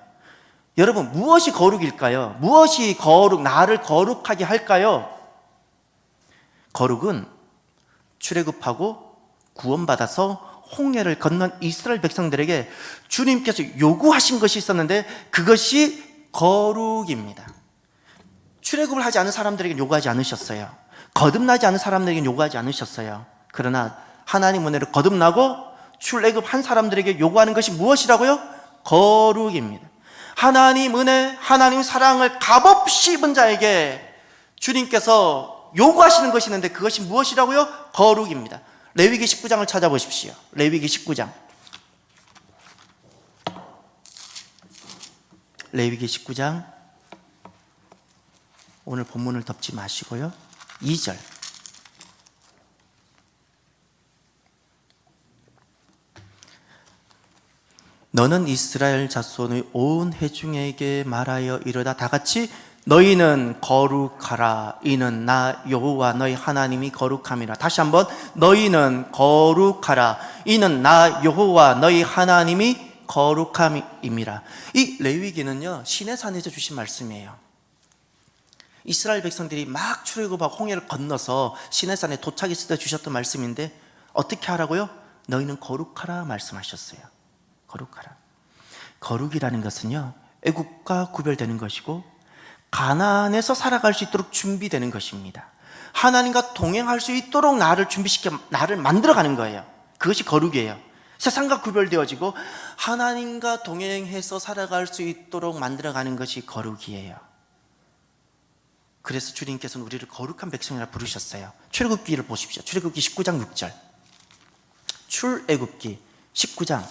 Speaker 1: 여러분 무엇이 거룩일까요? 무엇이 나를 거룩하게 할까요? 거룩은 출애굽하고 구원받아서 홍해를 건넌 이스라엘 백성들에게 주님께서 요구하신 것이 있었는데 그것이 거룩입니다. 출애굽을 하지 않은 사람들에게 요구하지 않으셨어요. 거듭나지 않은 사람들에게 요구하지 않으셨어요. 그러나 하나님 은혜로 거듭나고 출애굽한 사람들에게 요구하는 것이 무엇이라고요? 거룩입니다. 하나님 은혜, 하나님 사랑을 값없이 입은 자에게 주님께서 요구하시는 것이 있는데 그것이 무엇이라고요? 거룩입니다. 레위기 19장을 찾아보십시오. 레위기 19장. 레위기 19장. 오늘 본문을 덮지 마시고요. 2절. 너는 이스라엘 자손의 온 회중에게 말하여 이르다 다 같이 너희는 거룩하라. 이는 나 여호와 너희 하나님이 거룩함이라. 다시 한번 너희는 거룩하라. 이는 나 여호와 너희 하나님이 거룩함이라. 이 레위기는요 시내산에서 주신 말씀이에요. 이스라엘 백성들이 막 출애굽하고 홍해를 건너서 시내산에 도착했을 때 주셨던 말씀인데 어떻게 하라고요? 너희는 거룩하라 말씀하셨어요. 거룩하라. 거룩이라는 것은요 애국과 구별되는 것이고 가나안에서 살아갈 수 있도록 준비되는 것입니다. 하나님과 동행할 수 있도록 나를 준비시켜 나를 만들어가는 거예요. 그것이 거룩이에요. 세상과 구별되어지고 하나님과 동행해서 살아갈 수 있도록 만들어가는 것이 거룩이에요. 그래서 주님께서는 우리를 거룩한 백성이라 부르셨어요. 출애굽기를 보십시오. 출애굽기 19장 6절. 출애굽기 19장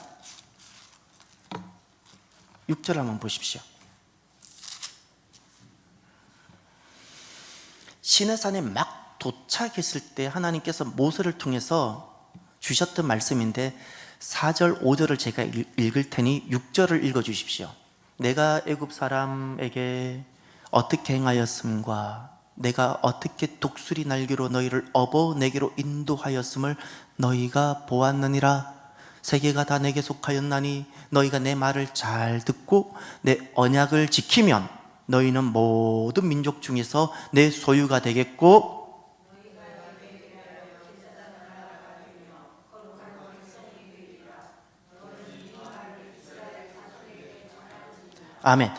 Speaker 1: 6절 한번 보십시오. 시내산에 막 도착했을 때 하나님께서 모세를 통해서 주셨던 말씀인데 4절 5절을 제가 읽을 테니 6절을 읽어 주십시오. 내가 애굽 사람에게 어떻게 행하였음과 내가 어떻게 독수리 날개로 너희를 업어 내게로 인도하였음을 너희가 보았느니라. 세계가 다 내게 속하였나니 너희가 내 말을 잘 듣고 내 언약을 지키면 너희는 모든 민족 중에서 내 소유가 되겠고 아멘.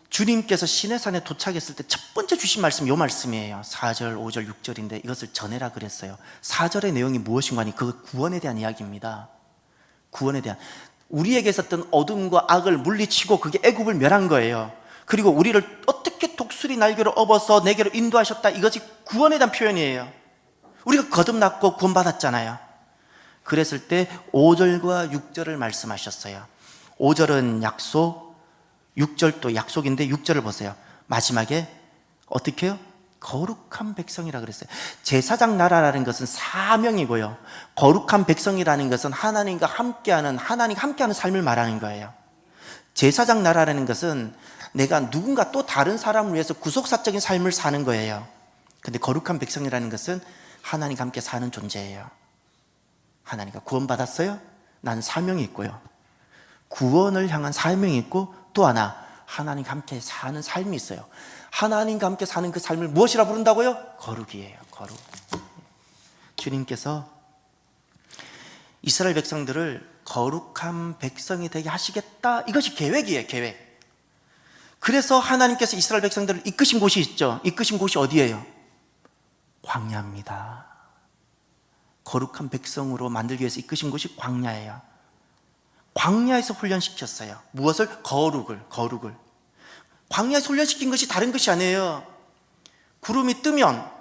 Speaker 1: 주님께서 시내산에 도착했을 때 첫 번째 주신 말씀 이 말씀이에요. 4절, 5절, 6절인데 이것을 전해라 그랬어요. 4절의 내용이 무엇인가 하니 그 구원에 대한 이야기입니다. 구원에 대한, 우리에게 있었던 어둠과 악을 물리치고 그게 애굽을 멸한 거예요. 그리고 우리를 어떻게 독수리 날개로 업어서 내게로 인도하셨다. 이것이 구원에 대한 표현이에요. 우리가 거듭났고 구원받았잖아요. 그랬을 때 5절과 6절을 말씀하셨어요. 5절은 약속, 6절도 약속인데 6절을 보세요. 마지막에 어떻게 해요? 거룩한 백성이라 그랬어요. 제사장 나라라는 것은 사명이고요, 거룩한 백성이라는 것은 하나님과 함께하는 삶을 말하는 거예요. 제사장 나라라는 것은 내가 누군가 또 다른 사람을 위해서 구속사적인 삶을 사는 거예요. 근데 거룩한 백성이라는 것은 하나님과 함께 사는 존재예요. 하나님과 구원받았어요? 난 사명이 있고요. 구원을 향한 사명이 있고 또 하나 하나님과 함께 사는 삶이 있어요. 하나님과 함께 사는 그 삶을 무엇이라 부른다고요? 거룩이에요. 거룩. 주님께서 이스라엘 백성들을 거룩한 백성이 되게 하시겠다. 이것이 계획이에요. 계획. 그래서 하나님께서 이스라엘 백성들을 이끄신 곳이 있죠. 이끄신 곳이 어디예요? 광야입니다. 거룩한 백성으로 만들기 위해서 이끄신 곳이 광야예요. 광야에서 훈련시켰어요. 무엇을? 거룩을. 광야에서 훈련시킨 것이 다른 것이 아니에요. 구름이 뜨면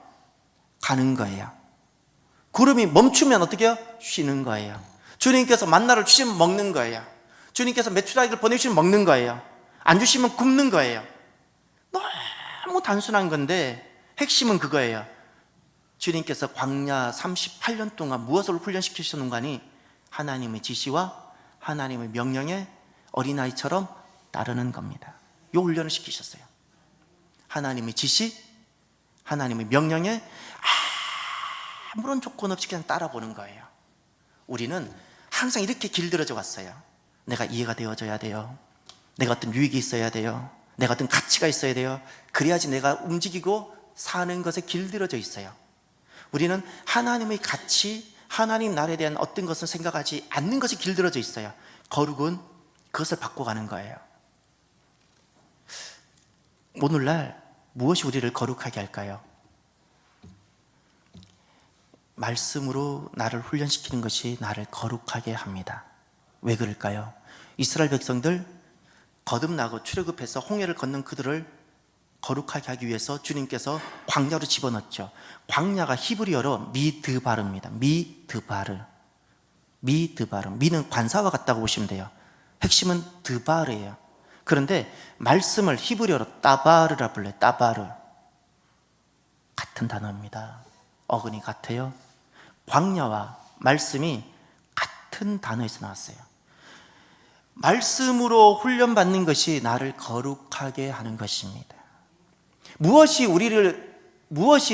Speaker 1: 가는 거예요. 구름이 멈추면 어떻게 해요? 쉬는 거예요. 주님께서 만나를 주시면 먹는 거예요. 주님께서 메추라기를 보내주시면 먹는 거예요. 안 주시면 굶는 거예요. 너무 단순한 건데 핵심은 그거예요. 주님께서 광야 38년 동안 무엇을 훈련시키셨는가니 하나님의 지시와 하나님의 명령에 어린아이처럼 따르는 겁니다. 이 훈련을 시키셨어요. 하나님의 지시, 하나님의 명령에 아무런 조건 없이 그냥 따라보는 거예요. 우리는 항상 이렇게 길들여져 왔어요. 내가 이해가 되어져야 돼요. 내가 어떤 유익이 있어야 돼요. 내가 어떤 가치가 있어야 돼요. 그래야지 내가 움직이고 사는 것에 길들여져 있어요. 우리는 하나님의 가치, 하나님 나라에 대한 어떤 것을 생각하지 않는 것이 길들여져 있어요. 거룩은 그것을 바꿔가는 거예요. 오늘날 무엇이 우리를 거룩하게 할까요? 말씀으로 나를 훈련시키는 것이 나를 거룩하게 합니다. 왜 그럴까요? 이스라엘 백성들 거듭나고 출애굽해서 홍해를 건넌 그들을 거룩하게 하기 위해서 주님께서 광야로 집어넣었죠. 광야가 히브리어로 미드바르입니다. 미드바르. 미는 관사와 같다고 보시면 돼요. 핵심은 드바르예요. 그런데 말씀을 히브리어로 따바르라 불러요. 따바르. 같은 단어입니다. 어근이 같아요. 광야와 말씀이 같은 단어에서 나왔어요. 말씀으로 훈련받는 것이 나를 거룩하게 하는 것입니다. 무엇이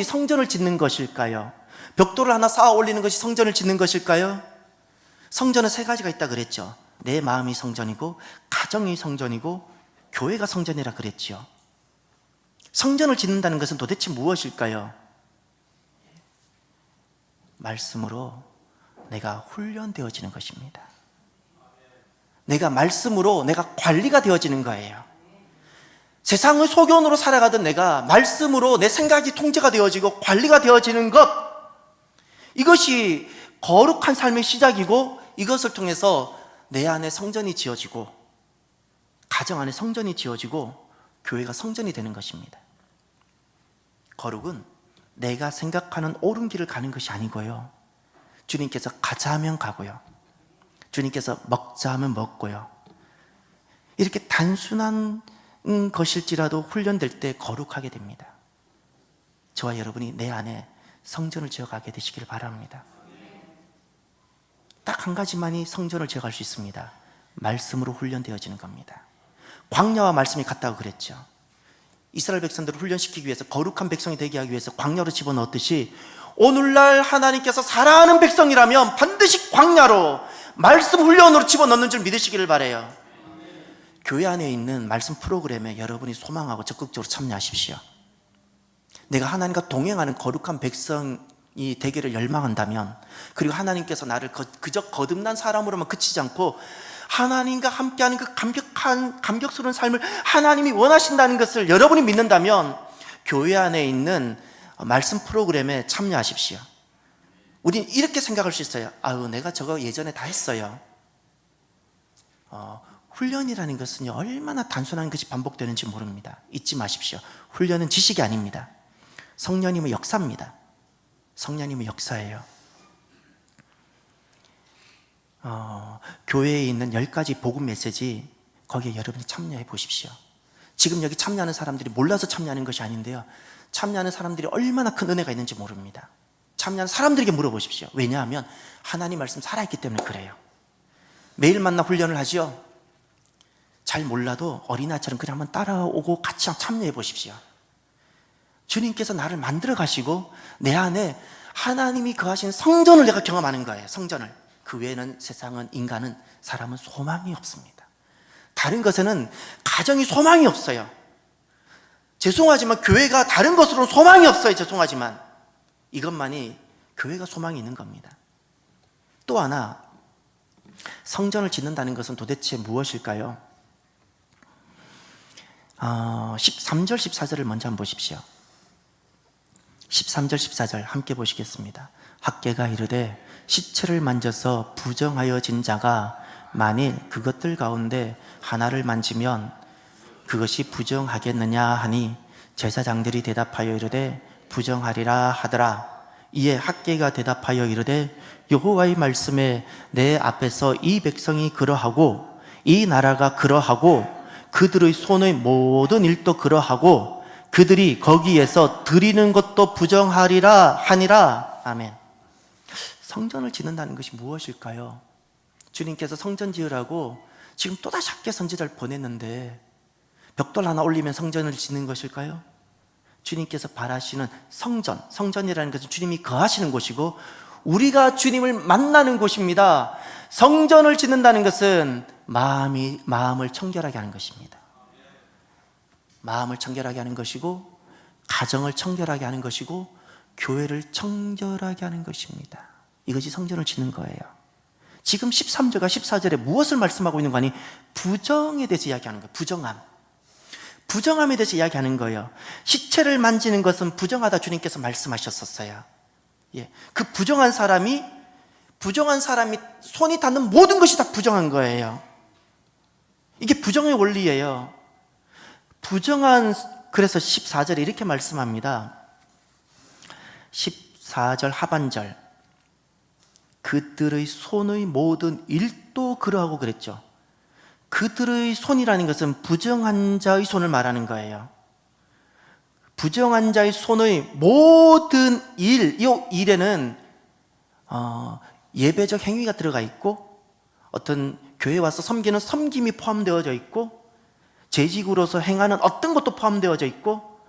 Speaker 1: 성전을 짓는 것일까요? 벽돌을 하나 쌓아 올리는 것이 성전을 짓는 것일까요? 성전은 세 가지가 있다 그랬죠. 내 마음이 성전이고, 가정이 성전이고, 교회가 성전이라 그랬죠. 성전을 짓는다는 것은 도대체 무엇일까요? 말씀으로 내가 훈련되어지는 것입니다. 내가 말씀으로 내가 관리가 되어지는 거예요. 세상의 소견으로 살아가던 내가 말씀으로 내 생각이 통제가 되어지고 관리가 되어지는 것, 이것이 거룩한 삶의 시작이고, 이것을 통해서 내 안에 성전이 지어지고, 가정 안에 성전이 지어지고, 교회가 성전이 되는 것입니다. 거룩은 내가 생각하는 옳은 길을 가는 것이 아니고요, 주님께서 가자 하면 가고요, 주님께서 먹자 하면 먹고요, 이렇게 단순한 것일지라도 훈련될 때 거룩하게 됩니다. 저와 여러분이 내 안에 성전을 지어가게 되시기를 바랍니다. 딱 한 가지만이 성전을 지어갈 수 있습니다. 말씀으로 훈련되어지는 겁니다. 광야와 말씀이 같다고 그랬죠. 이스라엘 백성들을 훈련시키기 위해서, 거룩한 백성이 되게 하기 위해서 광야로 집어넣었듯이, 오늘날 하나님께서 사랑하는 백성이라면 반드시 광야로 말씀 훈련으로 집어넣는 줄 믿으시기를 바라요. 교회 안에 있는 말씀 프로그램에 여러분이 소망하고 적극적으로 참여하십시오. 내가 하나님과 동행하는 거룩한 백성이 되기를 열망한다면, 그리고 하나님께서 나를 그저 거듭난 사람으로만 그치지 않고 하나님과 함께하는 그 감격스러운 삶을 하나님이 원하신다는 것을 여러분이 믿는다면 교회 안에 있는 말씀 프로그램에 참여하십시오. 우린 이렇게 생각할 수 있어요. 아유, 내가 저거 예전에 다 했어요. 훈련이라는 것은 얼마나 단순한 것이 반복되는지 모릅니다. 잊지 마십시오. 훈련은 지식이 아닙니다. 성령님의 역사입니다. 성령님의 역사예요. 교회에 있는 10가지 복음 메시지, 거기에 여러분이 참여해 보십시오. 지금 여기 참여하는 사람들이 몰라서 참여하는 것이 아닌데요, 참여하는 사람들이 얼마나 큰 은혜가 있는지 모릅니다. 참여하는 사람들에게 물어보십시오. 왜냐하면 하나님 말씀 살아있기 때문에 그래요. 매일 만나 훈련을 하죠. 잘 몰라도 어린아이처럼 그냥 한번 따라오고 같이 참여해 보십시오. 주님께서 나를 만들어 가시고 내 안에 하나님이 거하신 성전을 내가 경험하는 거예요. 성전을. 그 외에는 세상은, 인간은, 사람은 소망이 없습니다. 다른 것에는 가정이 소망이 없어요. 죄송하지만 교회가 다른 것으로는 소망이 없어요. 죄송하지만 이것만이 교회가 소망이 있는 겁니다. 또 하나, 성전을 짓는다는 것은 도대체 무엇일까요? 13절 14절을 먼저 한번 보십시오. 13절 14절 함께 보시겠습니다. 학개가 이르되 시체를 만져서 부정하여진 자가 만일 그것들 가운데 하나를 만지면 그것이 부정하겠느냐 하니 제사장들이 대답하여 이르되 부정하리라 하더라. 이에 학개가 대답하여 이르되 여호와의 말씀에 내 앞에서 이 백성이 그러하고 이 나라가 그러하고 그들의 손의 모든 일도 그러하고 그들이 거기에서 드리는 것도 부정하리라 하니라. 아멘. 성전을 짓는다는 것이 무엇일까요? 주님께서 성전 지으라고 지금 또다시 학개 선지자를 보냈는데 벽돌 하나 올리면 성전을 짓는 것일까요? 주님께서 바라시는 성전, 성전이라는 것은 주님이 거하시는 곳이고 우리가 주님을 만나는 곳입니다. 성전을 짓는다는 것은 마음을 청결하게 하는 것입니다. 마음을 청결하게 하는 것이고 가정을 청결하게 하는 것이고 교회를 청결하게 하는 것입니다. 이것이 성전을 짓는 거예요. 지금 13절과 14절에 무엇을 말씀하고 있는 거 아니? 부정에 대해서 이야기하는 거예요. 부정함. 부정함에 대해서 이야기하는 거예요. 시체를 만지는 것은 부정하다 주님께서 말씀하셨었어요. 예. 그 부정한 사람이 손이 닿는 모든 것이 다 부정한 거예요. 이게 부정의 원리예요. 그래서 14절에 이렇게 말씀합니다. 14절 하반절. 그들의 손의 모든 일도 그러하고 그랬죠. 그들의 손이라는 것은 부정한 자의 손을 말하는 거예요. 부정한 자의 손의 모든 일, 이 일에는 예배적 행위가 들어가 있고 어떤 교회에 와서 섬기는 섬김이 포함되어져 있고 재직으로서 행하는 어떤 것도 포함되어져 있고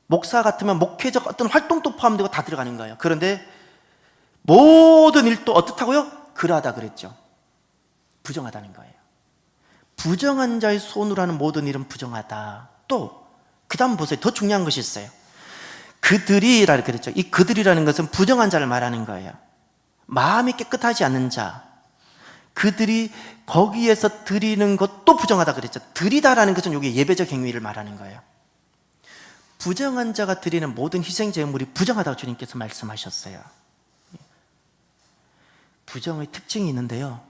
Speaker 1: 목사 같으면 목회적 어떤 활동도 포함되고 다 들어가는 거예요. 그런데 모든 일도 어떻다고요? 그러하다 그랬죠. 부정하다는 거예요. 부정한 자의 손으로 하는 모든 일은 부정하다. 또 그 다음 보세요. 더 중요한 것이 있어요. 그들이라 그랬죠. 이 그들이라는 것은 부정한 자를 말하는 거예요. 마음이 깨끗하지 않는 자, 그들이 거기에서 드리는 것도 부정하다 그랬죠. 드리다라는 것은 여기 예배적 행위를 말하는 거예요. 부정한 자가 드리는 모든 희생 제물이 부정하다고 주님께서 말씀하셨어요. 부정의 특징이 있는데요,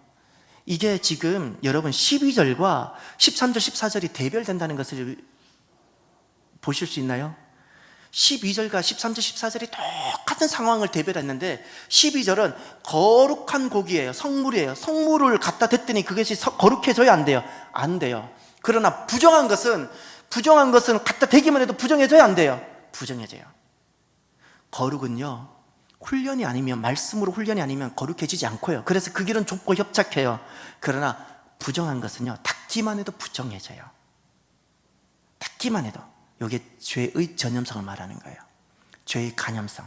Speaker 1: 이게 지금 여러분 12절과 13절 14절이 대별된다는 것을 보실 수 있나요? 12절과 13절 14절이 똑같은 상황을 대별했는데 12절은 거룩한 고기예요. 성물이에요. 성물을 갖다 댔더니 그것이 거룩해져야 안 돼요? 안 돼요. 그러나 부정한 것은 갖다 대기만 해도 부정해져야 안 돼요? 부정해져요. 거룩은요, 훈련이 아니면, 말씀으로 훈련이 아니면 거룩해지지 않고요. 그래서 그 길은 좁고 협착해요. 그러나 부정한 것은요, 닿기만 해도 부정해져요. 닿기만 해도. 이게 죄의 전염성을 말하는 거예요. 죄의 간염성.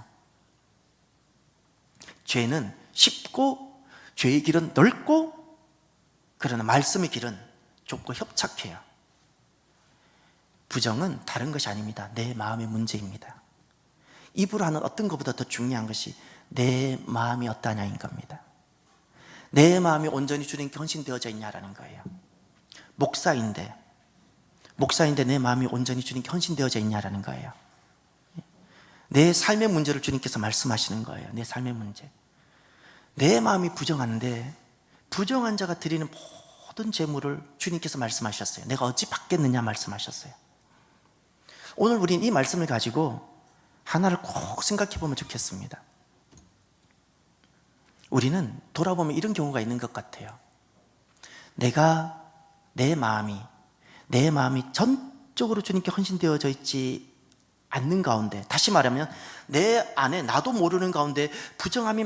Speaker 1: 죄는 쉽고 죄의 길은 넓고 그러나 말씀의 길은 좁고 협착해요. 부정은 다른 것이 아닙니다. 내 마음의 문제입니다. 입으로 하는 어떤 것보다 더 중요한 것이 내 마음이 어떠냐인 겁니다. 내 마음이 온전히 주님께 헌신되어져 있냐라는 거예요. 목사인데 내 마음이 온전히 주님께 헌신되어져 있냐라는 거예요. 내 삶의 문제를 주님께서 말씀하시는 거예요. 내 삶의 문제. 내 마음이 부정한데 부정한 자가 드리는 모든 재물을 주님께서 말씀하셨어요. 내가 어찌 받겠느냐 말씀하셨어요. 오늘 우린 이 말씀을 가지고 하나를 꼭 생각해 보면 좋겠습니다. 우리는 돌아보면 이런 경우가 있는 것 같아요. 내 마음이 전적으로 주님께 헌신되어져 있지 않는 가운데, 다시 말하면 내 안에 나도 모르는 가운데 부정함이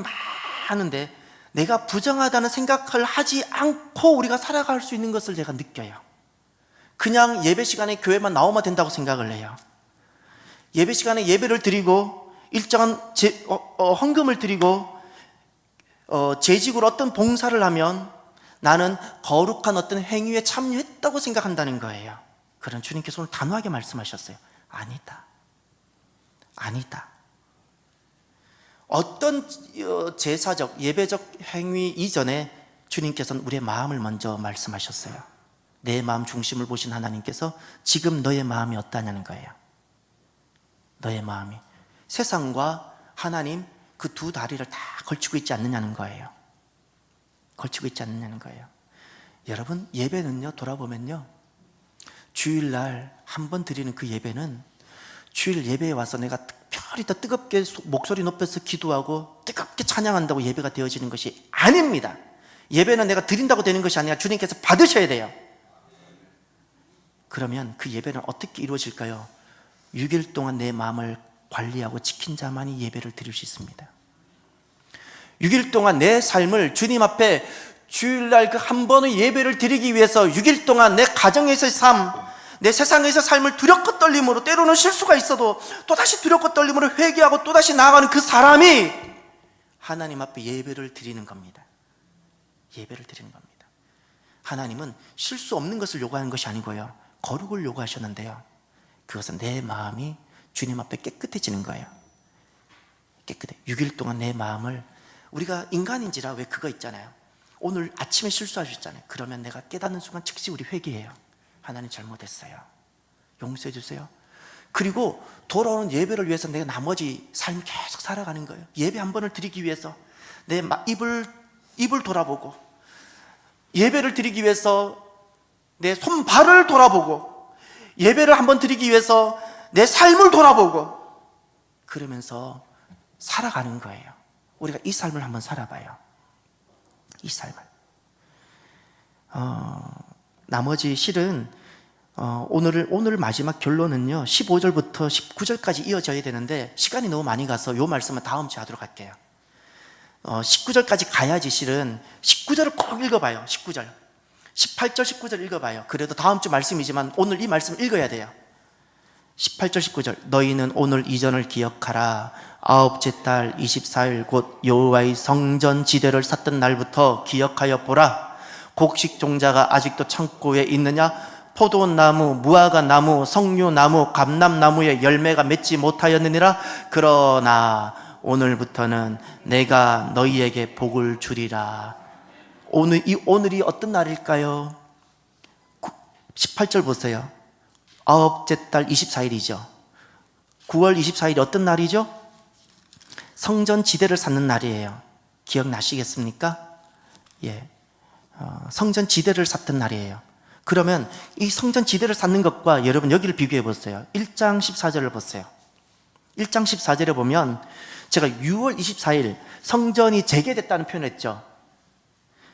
Speaker 1: 많은데 내가 부정하다는 생각을 하지 않고 우리가 살아갈 수 있는 것을 제가 느껴요. 그냥 예배 시간에 교회만 나오면 된다고 생각을 해요. 예배 시간에 예배를 드리고 일정한 헌금을 드리고 재직으로 어떤 봉사를 하면 나는 거룩한 어떤 행위에 참여했다고 생각한다는 거예요. 그런 주님께서 오늘 단호하게 말씀하셨어요. 아니다. 아니다. 어떤 제사적, 예배적 행위 이전에 주님께서는 우리의 마음을 먼저 말씀하셨어요. 내 마음 중심을 보신 하나님께서 지금 너의 마음이 어떠냐는 거예요. 너의 마음이 세상과 하나님 그 두 다리를 다 걸치고 있지 않느냐는 거예요. 걸치고 있지 않느냐는 거예요. 여러분, 예배는요, 돌아보면요, 주일날 한 번 드리는 그 예배는 주일 예배에 와서 내가 특별히 더 뜨겁게 목소리 높여서 기도하고 뜨겁게 찬양한다고 예배가 되어지는 것이 아닙니다. 예배는 내가 드린다고 되는 것이 아니라 주님께서 받으셔야 돼요. 그러면 그 예배는 어떻게 이루어질까요? 6일 동안 내 마음을 관리하고 지킨 자만이 예배를 드릴 수 있습니다. 6일 동안 내 삶을 주님 앞에 주일날 그 한 번의 예배를 드리기 위해서 6일 동안 내 가정에서의 삶, 내 세상에서 삶을 두렵고 떨림으로, 때로는 실수가 있어도 또다시 두렵고 떨림으로 회개하고 또다시 나아가는 그 사람이 하나님 앞에 예배를 드리는 겁니다. 예배를 드리는 겁니다. 하나님은 실수 없는 것을 요구하는 것이 아니고요, 거룩을 요구하셨는데요, 그것은 내 마음이 주님 앞에 깨끗해지는 거예요. 깨끗해. 6일 동안 내 마음을, 우리가 인간인지라 왜 그거 있잖아요. 오늘 아침에 실수하셨잖아요. 그러면 내가 깨닫는 순간 즉시 우리 회개해요. 하나님 잘못했어요. 용서해 주세요. 그리고 돌아오는 예배를 위해서 내가 나머지 삶 계속 살아가는 거예요. 예배 한 번을 드리기 위해서 내 입을 돌아보고, 예배를 드리기 위해서 내 손발을 돌아보고, 예배를 한 번 드리기 위해서 내 삶을 돌아보고, 그러면서 살아가는 거예요. 우리가 이 삶을 한번 살아봐요. 이 삶을. 나머지 실은 오늘 마지막 결론은요, 15절부터 19절까지 이어져야 되는데 시간이 너무 많이 가서 이 말씀은 다음 주에 하도록 할게요. 19절까지 가야지 실은 19절을 꼭 읽어봐요. 19절, 18절, 19절 읽어봐요. 그래도 다음 주 말씀이지만 오늘 이 말씀 읽어야 돼요. 18절, 19절. 너희는 오늘 이전을 기억하라. 아홉째 달 24일 곧 여호와의 성전 지대를 샀던 날부터 기억하여 보라. 곡식 종자가 아직도 창고에 있느냐? 포도나무, 무화과나무, 석류나무, 감람나무에 열매가 맺지 못하였느니라. 그러나 오늘부터는 내가 너희에게 복을 주리라. 오늘이 어떤 날일까요? 18절 보세요. 아홉째 달 24일이죠. 9월 24일이 어떤 날이죠? 성전 지대를 쌓는 날이에요. 기억나시겠습니까? 예, 성전 지대를 쌓던 날이에요. 그러면 이 성전 지대를 쌓는 것과 여러분 여기를 비교해 보세요. 1장 14절을 보세요. 1장 14절에 보면 제가 6월 24일 성전이 재개됐다는 표현을 했죠.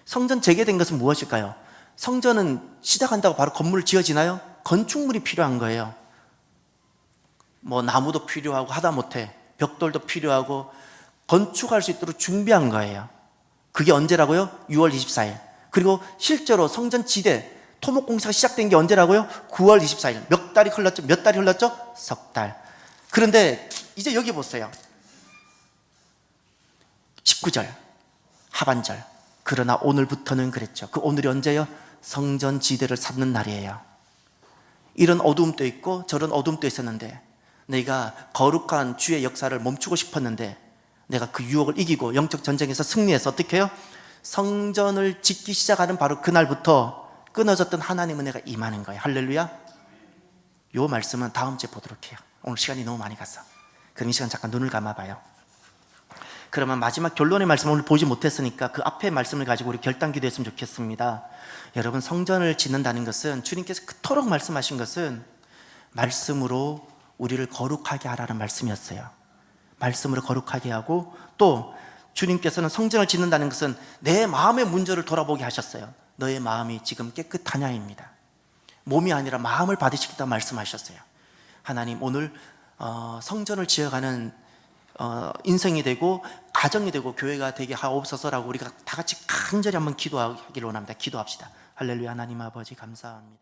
Speaker 1: 성전 재개된 것은 무엇일까요? 성전은 시작한다고 바로 건물을 지어지나요? 건축물이 필요한 거예요. 뭐 나무도 필요하고 하다못해 벽돌도 필요하고 건축할 수 있도록 준비한 거예요. 그게 언제라고요? 6월 24일. 그리고 실제로 성전 지대 토목 공사가 시작된 게 언제라고요? 9월 24일. 몇 달이 흘렀죠? 몇 달이 흘렀죠? 석 달. 그런데 이제 여기 보세요. 19절 하반절. 그러나 오늘부터는 그랬죠. 그 오늘이 언제요? 성전 지대를 쌓는 날이에요. 이런 어두움도 있고 저런 어두움도 있었는데 내가 거룩한 주의 역사를 멈추고 싶었는데 내가 그 유혹을 이기고 영적 전쟁에서 승리해서 어떻게 해요? 성전을 짓기 시작하는 바로 그날부터 끊어졌던 하나님의 은혜가 임하는 거예요. 할렐루야. 이 말씀은 다음 주에 보도록 해요. 오늘 시간이 너무 많이 갔어. 그럼 이 시간 잠깐 눈을 감아봐요. 그러면 마지막 결론의 말씀 오늘 보지 못했으니까 그 앞에 말씀을 가지고 우리 결단 기도했으면 좋겠습니다. 여러분, 성전을 짓는다는 것은 주님께서 그토록 말씀하신 것은 말씀으로 우리를 거룩하게 하라는 말씀이었어요. 말씀으로 거룩하게 하고, 또 주님께서는 성전을 짓는다는 것은 내 마음의 문제를 돌아보게 하셨어요. 너의 마음이 지금 깨끗하냐입니다. 몸이 아니라 마음을 받으시겠다고 말씀하셨어요. 하나님, 오늘 성전을 지어가는 인생이 되고 가정이 되고 교회가 되게 하옵소서라고 우리가 다 같이 간절히 한번 기도하기를 원합니다. 기도합시다. 할렐루야. 하나님 아버지 감사합니다.